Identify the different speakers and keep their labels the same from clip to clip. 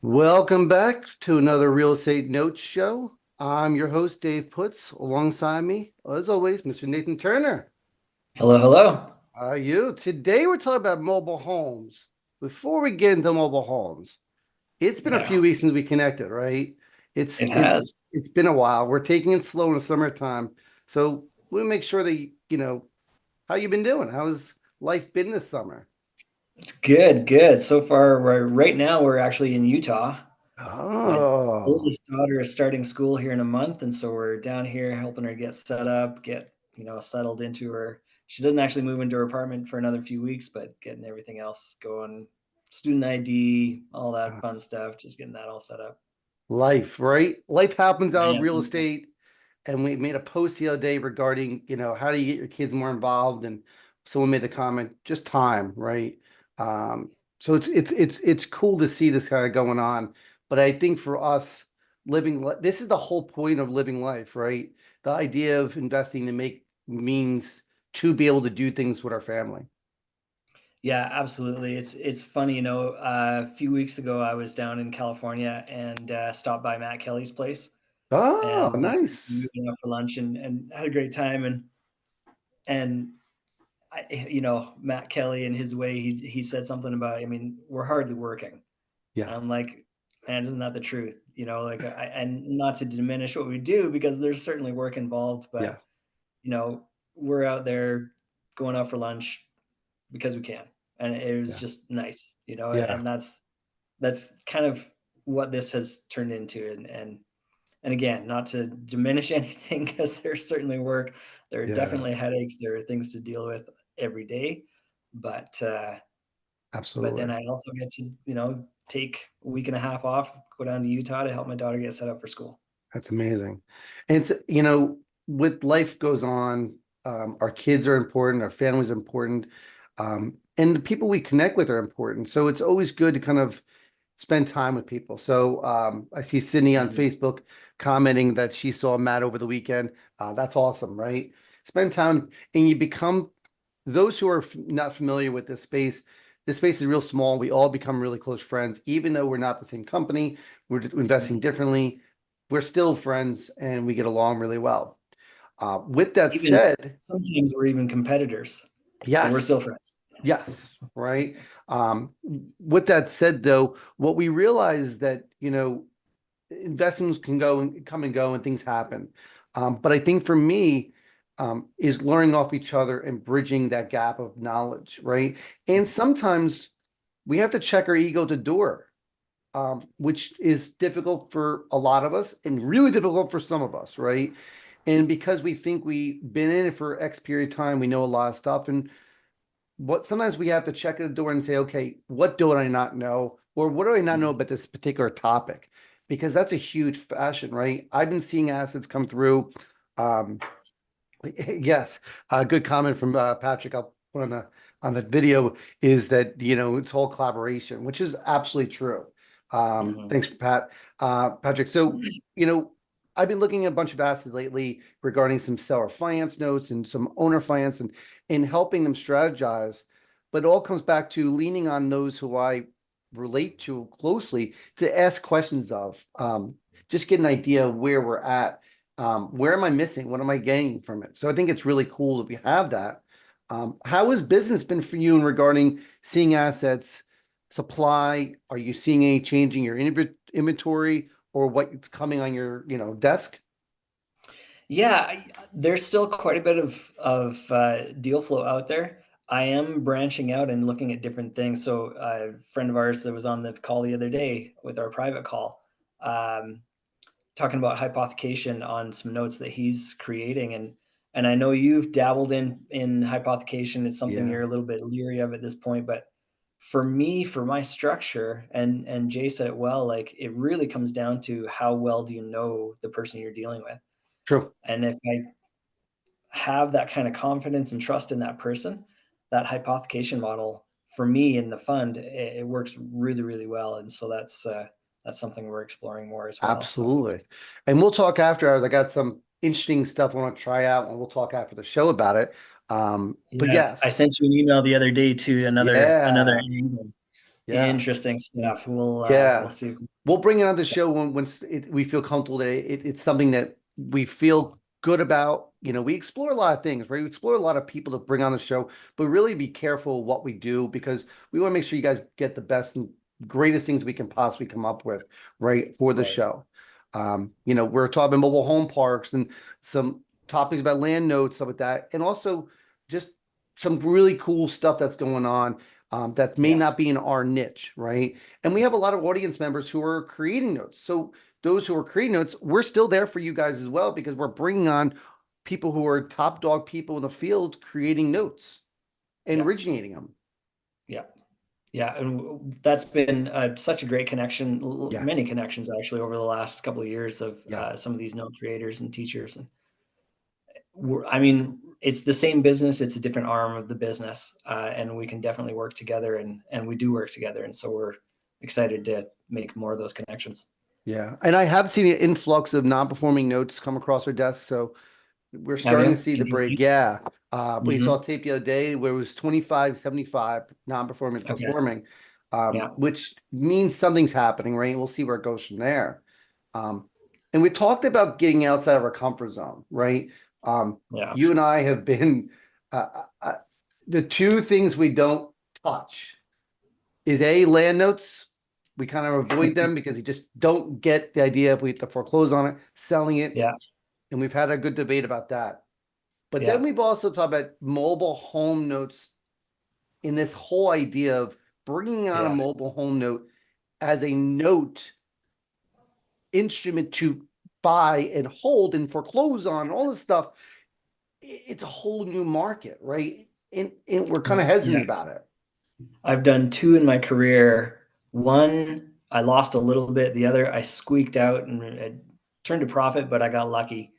Speaker 1: Welcome back to another Real Estate Notes show. I'm your host, Dave Putz. Alongside me, as always, Mr. Nathan Turner.
Speaker 2: Hello, hello.
Speaker 1: How are you? Today we're talking about mobile homes. Before we get into mobile homes, it's been a few
Speaker 2: Yeah,
Speaker 1: weeks since we connected, right? It's
Speaker 2: it
Speaker 1: it's
Speaker 2: has.
Speaker 1: it's been a while. We're taking it slow in the summertime. So we'll make sure that how you been doing? How's life been this summer?
Speaker 2: It's good, good. So far, right now we're actually in Utah. My
Speaker 1: Oh,
Speaker 2: oldest daughter is starting school here in a month, and so we're down here helping her get set up, get settled into her. She doesn't actually move into her apartment for another few weeks, but getting everything else going, student ID, all that fun stuff, just getting that all set up.
Speaker 1: life, right? Life happens out of real
Speaker 2: Yeah,
Speaker 1: estate. And we made a post the other day regarding, how do you get your kids more involved? And someone made the comment, just time, right? Um, so it's cool to see this kind of going on. But I think for us, this is the whole point of living life, right? The idea of investing to make means to be able to do things with our family.
Speaker 2: yeah, absolutely. It's funny, a few weeks ago I was down in California and stopped by Matt Kelly's place
Speaker 1: Oh,
Speaker 2: and
Speaker 1: nice.
Speaker 2: we went out for lunch and had a great time and Matt Kelly in his way he said something about, I mean, we're hardly working.
Speaker 1: Yeah,
Speaker 2: And I'm like, man, isn't that the truth? Like and not to diminish what we do because there's certainly work involved,
Speaker 1: yeah,
Speaker 2: but you know, we're out there going out for lunch because we can. And it was
Speaker 1: yeah,
Speaker 2: just nice,
Speaker 1: yeah,
Speaker 2: and that's kind of what this has turned into. And again, not to diminish anything because there's certainly work. There are
Speaker 1: yeah,
Speaker 2: definitely headaches. There are things to deal with every day. But then
Speaker 1: absolutely.
Speaker 2: I also get to, take a week and a half off, go down to Utah to help my daughter get set up for school.
Speaker 1: That's amazing. And with life goes on, our kids are important, our family's important, and the people we connect with are important. So it's always good to kind of spend time with people. So I see Sydney on
Speaker 2: Mhm.
Speaker 1: Facebook commenting that she saw Matt over the weekend. That's awesome, right? Spend time and you become those who are not familiar with this space. This space is real small. We all become really close friends, even though we're not the same company. We're investing
Speaker 2: Mhm.
Speaker 1: differently. We're still friends and we get along really well. With that
Speaker 2: Even
Speaker 1: said,
Speaker 2: sometimes we're even competitors, but we're
Speaker 1: yes,
Speaker 2: still friends.
Speaker 1: yes, right. Um, with that said, though, what we realize that, investments can go and come and go and things happen. But I think for me, is learning off each other and bridging that gap of knowledge, right? And sometimes we have to check our ego at the door, which is difficult for a lot of us and really difficult for some of us, right? And because we think we've been in it for X period of time, we know a lot of stuff. And what sometimes we have to check at the door and say, okay, what do I not know? Or what do I not know
Speaker 2: Mhm.
Speaker 1: about this particular topic? Because that's a huge fashion, right? I've been seeing assets come through. Um, yes, a good comment from Patrick. I'll put on the video is that it's all collaboration, which is absolutely true.
Speaker 2: Mhm.
Speaker 1: Thanks, Pat. Patrick. So you know, I've been looking at a bunch of assets lately regarding some seller finance notes and some owner finance and helping them strategize. But it all comes back to leaning on those who I relate to closely to ask questions of, just get an idea of where we're at, where am I missing? What am I getting from it? So I think it's really cool that we have that. How has business been for you in regarding seeing assets, supply? Are you seeing any change in your inventory or what's coming on your, desk?
Speaker 2: Yeah, there's still quite a bit of deal flow out there. I am branching out and looking at different things. So a friend of ours that was on the call the other day with our private call, um, talking about hypothecation on some notes that he's creating, and I know you've dabbled in hypothecation. It's something
Speaker 1: Yeah,
Speaker 2: you're a little bit leery of at this point, but for me, for my structure, and Jay said it well, like it really comes down to how well do you know the person you're dealing with.
Speaker 1: true.
Speaker 2: And if I have that kind of confidence and trust in that person, that hypothecation model for me in the fund, it works really, really well. And so that's something we're exploring more as well. So
Speaker 1: Absolutely. And we'll talk after hours. I got some interesting stuff I want to try out and we'll talk after the show about it. But
Speaker 2: yeah, I
Speaker 1: yes,
Speaker 2: sent you an email the other day to another
Speaker 1: yeah.
Speaker 2: angle.
Speaker 1: Yeah.
Speaker 2: Interesting stuff. We'll
Speaker 1: Yeah.
Speaker 2: see.
Speaker 1: We'll bring it on the show when once we feel comfortable that it's something that we feel good about. We explore a lot of things, right? We explore a lot of people to bring on the show, but really be careful what we do because we want to make sure you guys get the best and greatest things we can possibly come up with, right, for the
Speaker 2: Right.
Speaker 1: show. We're talking mobile home parks and some topics about land notes, stuff like that, and also just some really cool stuff that's going on that may
Speaker 2: Yeah.
Speaker 1: not be in our niche, right? And we have a lot of audience members who are creating notes. So those who are creating notes, we're still there for you guys as well because we're bringing on people who are top dog people in the field creating notes and
Speaker 2: Yeah.
Speaker 1: originating them.
Speaker 2: Yeah. Yeah, and that's been such a great connection,
Speaker 1: Yeah,
Speaker 2: many connections actually over the last couple of years of
Speaker 1: yeah,
Speaker 2: some of these note creators and teachers. And I mean, it's the same business, it's a different arm of the business, and we can definitely work together, and we do work together. And so we're excited to make more of those connections.
Speaker 1: yeah. And I have seen an influx of non-performing notes come across our desk. So we're
Speaker 2: Have
Speaker 1: starting to
Speaker 2: you?
Speaker 1: see the break.
Speaker 2: Interesting.
Speaker 1: Yeah. We saw a
Speaker 2: Hmm.
Speaker 1: tape the other day where it was 25-75 non-performing
Speaker 2: Okay.
Speaker 1: performing,
Speaker 2: Yeah.
Speaker 1: which means something's happening, right? We'll see where it goes from there. Um, and we talked about getting outside of our comfort zone, right?
Speaker 2: Yeah.
Speaker 1: You and I have been the two things we don't touch is land notes. We kind of avoid them because you just don't get the idea if we have to foreclose on it, selling it.
Speaker 2: Yeah.
Speaker 1: And we've had a good debate about that. But then
Speaker 2: Yeah.
Speaker 1: we've also talked about mobile home notes in this whole idea of bringing on a
Speaker 2: Yeah.
Speaker 1: mobile home note as a note instrument to buy and hold and foreclose on all this stuff. It's a whole new market, right? And we're kind of
Speaker 2: Yeah.
Speaker 1: hesitant about it.
Speaker 2: I've done two in my career. One, I lost a little bit. The other, I squeaked out and it turned a profit, but I got lucky.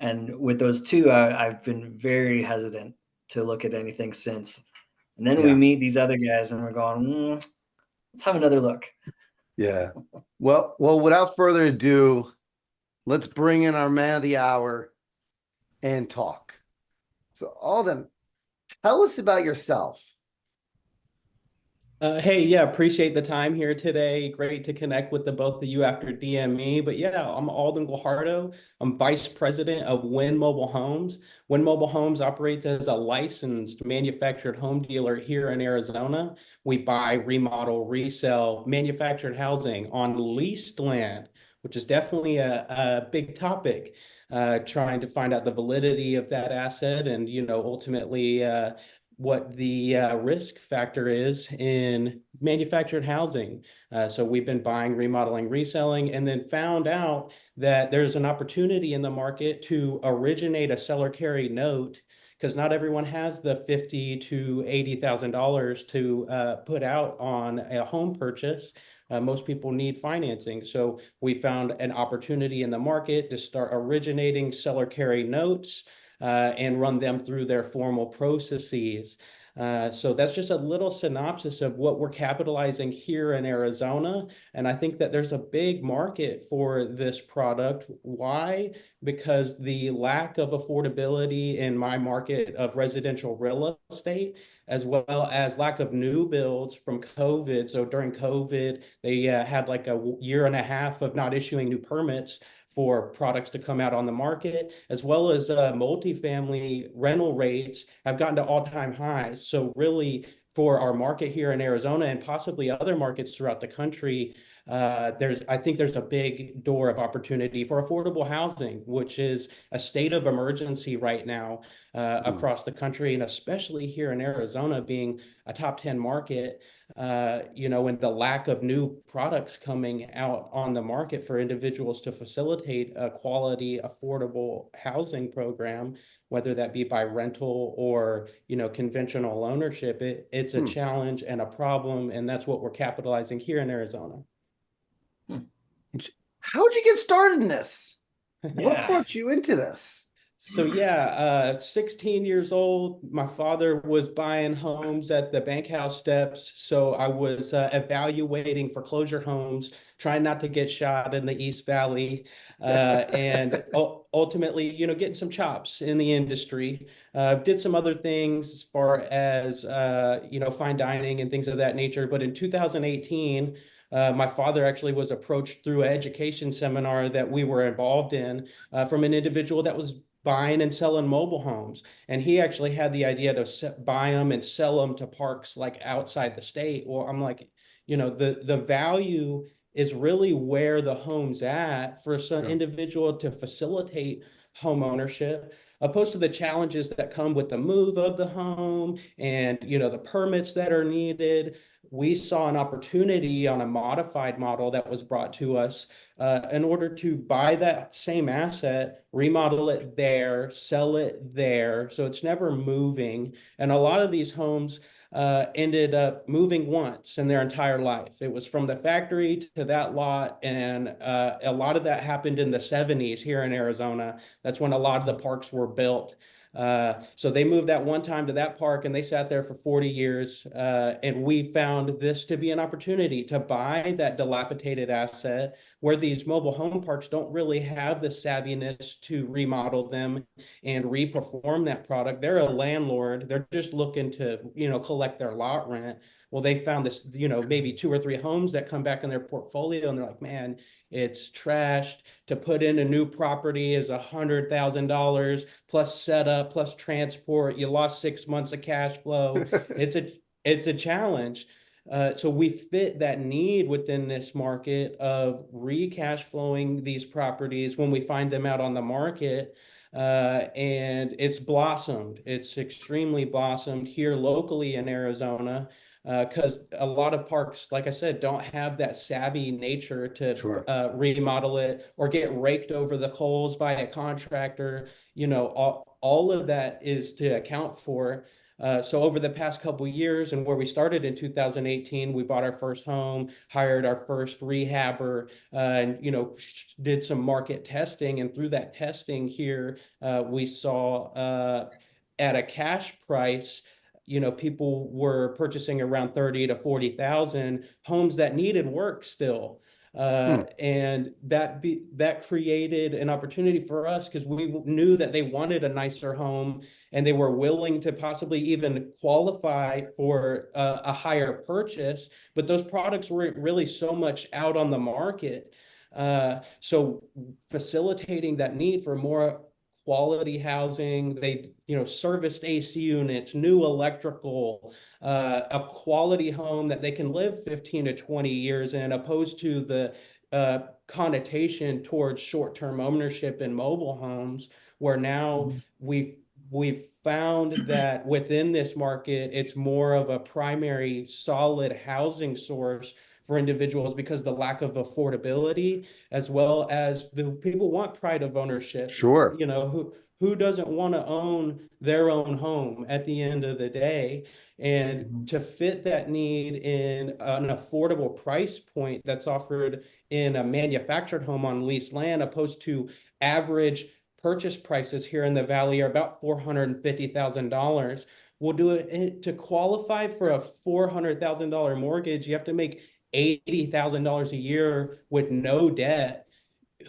Speaker 2: And with those two, I've been very hesitant to look at anything since. And then we
Speaker 1: Yeah.
Speaker 2: meet these other guys and we're going, let's have another look.
Speaker 1: Yeah. Well, without further ado, let's bring in our man of the hour and talk. So, Alden, tell us about yourself.
Speaker 3: Hey, yeah, appreciate the time here today. Great to connect with the both of you after DME. But yeah, I'm Alden Guajardo. I'm Vice President of Win Mobile Homes. Win Mobile Homes operates as a licensed manufactured home dealer here in Arizona. We buy, remodel, resell manufactured housing on leased land, which is definitely a big topic. Trying to find out the validity of that asset and, ultimately what the risk factor is in manufactured housing. So we've been buying, remodeling, reselling, and then found out that there's an opportunity in the market to originate a seller carry note because not everyone has the $50,000 to $80,000 to put out on a home purchase. Most people need financing. So we found an opportunity in the market to start originating seller carry notes and run them through their formal processes. So that's just a little synopsis of what we're capitalizing here in Arizona. And I think that there's a big market for this product. Why? Because the lack of affordability in my market of residential real estate, as well as lack of new builds from COVID. So during COVID, they had like a year and a half of not issuing new permits for products to come out on the market, as well as multifamily rental rates have gotten to all-time highs. So really, for our market here in Arizona and possibly other markets throughout the country, I think there's a big door of opportunity for affordable housing, which is a state of emergency right now
Speaker 1: Hmm.
Speaker 3: across the country, and especially here in Arizona, being a top 10 market. And the lack of new products coming out on the market for individuals to facilitate a quality, affordable housing program, whether that be by rental or, conventional ownership, it's a
Speaker 1: Hmm.
Speaker 3: challenge and a problem, and that's what we're capitalizing here in Arizona.
Speaker 2: Hmm.
Speaker 1: How'd you get started in this? What
Speaker 2: Yeah.
Speaker 1: brought you into this?
Speaker 3: So yeah, 16 years old, my father was buying homes at the bank house steps. So I was evaluating foreclosure homes, trying not to get shot in the East Valley, and ultimately, getting some chops in the industry. Did some other things as far as, fine dining and things of that nature. But in 2018, my father actually was approached through an education seminar that we were involved in, from an individual that was buying and selling mobile homes. And he actually had the idea to buy them and sell them to parks like outside the state. Well, I'm like, the value is really where the home's at for some
Speaker 1: Yeah.
Speaker 3: individual to facilitate home ownership, opposed to the challenges that come with the move of the home and the permits that are needed. We saw an opportunity on a modified model that was brought to us, in order to buy that same asset, remodel it there, sell it there, so it's never moving. And a lot of these homes ended up moving once in their entire life. It was from the factory to that lot, and a lot of that happened in the 70s here in Arizona. That's when a lot of the parks were built. So they moved that one time to that park, and they sat there for 40 years. And we found this to be an opportunity to buy that dilapidated asset, where these mobile home parks don't really have the savviness to remodel them and reperform that product. They're a landlord. They're just looking to, collect their lot rent. Well, they found this, maybe 2 or 3 homes that come back in their portfolio, and they're like, man, it's trashed. To put in a new property is $100,000 plus setup plus transport. You lost 6 months of cash flow. It's a challenge. So we fit that need within this market of recash flowing these properties when we find them out on the market. And it's blossomed. It's extremely blossomed here locally in Arizona, because a lot of parks, like I said, don't have that savvy nature to
Speaker 1: Sure.
Speaker 3: remodel it or get raked over the coals by a contractor. All of that is to account for. So over the past couple of years, and where we started in 2018, we bought our first home, hired our first rehabber, and did some market testing. And through that testing here, we saw, at a cash price, people were purchasing around 30 to 40,000 homes that needed work still.
Speaker 1: Hmm.
Speaker 3: And that created an opportunity for us, because we knew that they wanted a nicer home, and they were willing to possibly even qualify for a higher purchase, but those products weren't really so much out on the market. So facilitating that need for more quality housing, they serviced AC units, new electrical, a quality home that they can live 15 to 20 years in, opposed to the connotation towards short-term ownership in mobile homes, where now we've found that within this market, it's more of a primary solid housing source for individuals, because the lack of affordability, as well as the people want pride of ownership.
Speaker 1: Sure.
Speaker 3: Who doesn't want to own their own home at the end of the day? And to fit that need in an affordable price point that's offered in a manufactured home on leased land, opposed to average purchase prices here in the valley are about $450,000. We'll do it to qualify for a $400,000 mortgage. You have to make $80,000 a year with no debt.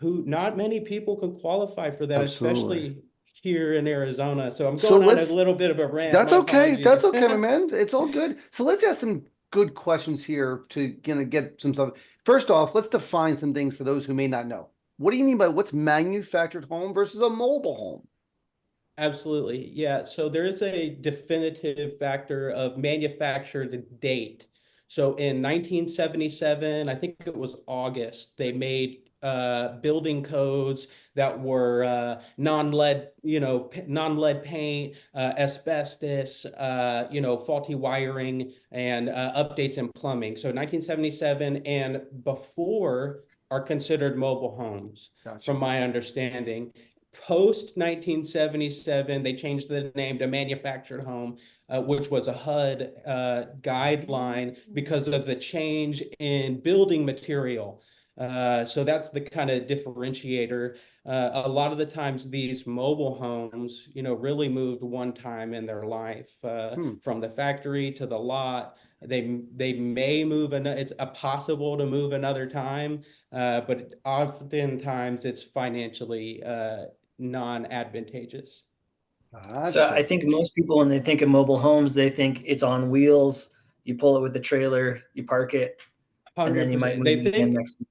Speaker 3: Not many people can qualify for that,
Speaker 1: Absolutely.
Speaker 3: especially here in Arizona. So I'm
Speaker 1: So
Speaker 3: going on a
Speaker 1: let's,
Speaker 3: little bit of a rant.
Speaker 1: that's
Speaker 3: My
Speaker 1: okay. That's
Speaker 3: apologies.
Speaker 1: okay, my man. It's all good. So let's ask some good questions here to get some stuff. First off, let's define some things for those who may not know. What do you mean by what's manufactured home versus a mobile home?
Speaker 3: Absolutely. Yeah. So there is a definitive factor of manufactured date. So in 1977, I think it was August, they made building codes that were non-lead, non-lead paint, asbestos, faulty wiring, and updates in plumbing. So 1977 and before are considered mobile homes,
Speaker 1: Gotcha.
Speaker 3: from my understanding. Post 1977, they changed the name to manufactured home, which was a HUD guideline because of the change in building material. So that's the kind of differentiator. A lot of the times these mobile homes, really moved one time in their life,
Speaker 1: Hmm.
Speaker 3: from the factory to the lot. They may move, it's a possible to move another time, but oftentimes it's financially non-advantageous.
Speaker 2: So I
Speaker 1: Gotcha.
Speaker 2: think most people, when they think of mobile homes, they think it's on wheels. You pull it with the trailer, you park it, and then you might
Speaker 3: 100%.
Speaker 2: move
Speaker 3: They
Speaker 2: it again
Speaker 3: think
Speaker 2: next week.